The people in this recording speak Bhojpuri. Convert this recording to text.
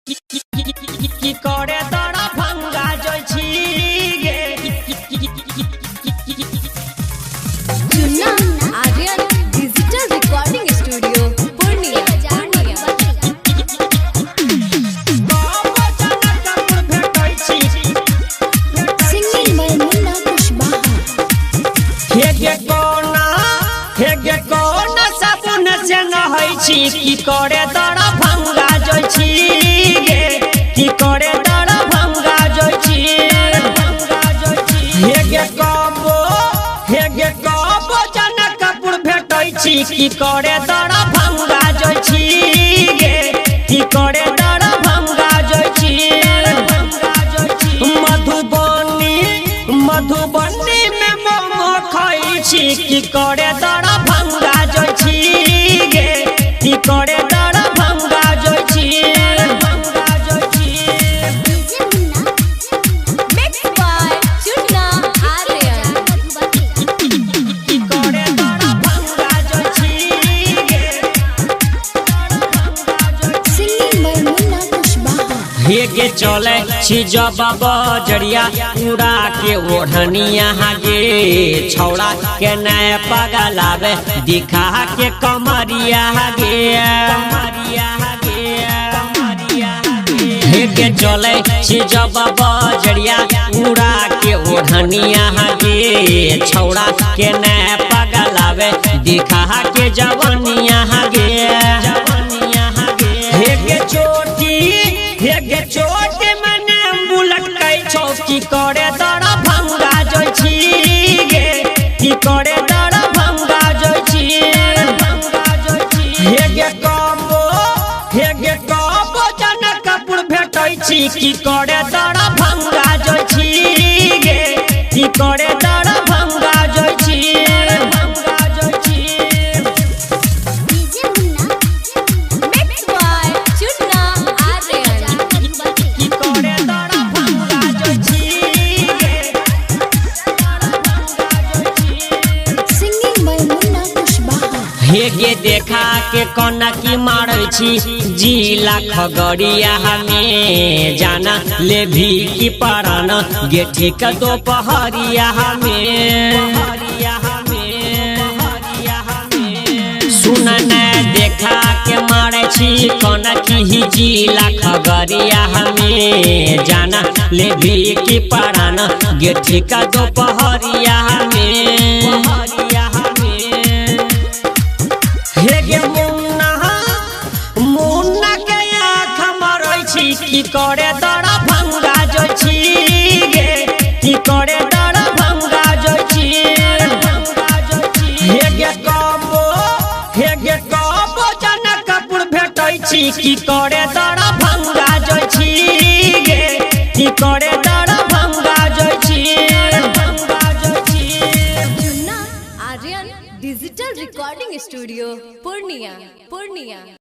কি করে তারা ভাঙ্গা যাইছি গে जुन्ना Aryan digital recording studio Purnia singing by Munna Kushwaha हेगे कोना साबुन से नहाई छी की करे तारा भांगा जाइছি गे की करे तारा भांगा जाइছি हेगे कबो जनकपुर भेटै छी की करे तारा भांगा जाइছি गे की करे तारा भांगा जाइছি मधुबनी में मोमो खाई छी की करे तारा भांगा जाइছি गे की करे तारा भांगा जाइছি मिक्स बाय जुन्ना आर्यन की करे तारा भांगा जाइছি गे सिंगिंग बाय मुन्ना कुशवाहा हेगे चले छी जब बजरिया उड़ा के ओढ़निया गे छौड़ा के नए पगलावे दिखा के कमरिया गे हेगे चले छी जब बजरिया उड़ा के ओढ़निया गे छौड़ा के नए पगलावे दिखा के जवनिया गे हेगे चोटी मने बुलट कै चौकी करे तारा भांगा जाइছি गे की करे तारा भांगा जाइছি हेगे कबो जनकपुर भेटै छी की करे तारा भांगा जाइছি गे की करे तारा भांगा जाइছি मिक्स बाय जुन्ना आर्यन की करे तारा भांगा जाइছি गे सिंगिंग बाय मुन्ना कुशवाहा हेगे देखा के कोना की मारै छी जिला खगड़िया में जाना ले भी की पराना गे ठीक दोपहरिया में सुनन देखा के मारै छी कोना की जिला खगड़िया में जाना ले भी की पराना गे ठीक दोपहरिया में हेगे मुन्ना के आँख मारै छी की करे तारा भांगा जाइছি गे की करे तारा भांगा जाइছি हेगे कबो जनकपुर भेटै छी की करे तारा भांगा जाइছি गे की करे तारा भांगा जाइছি जुन्ना Aryan digital recording studio Purnia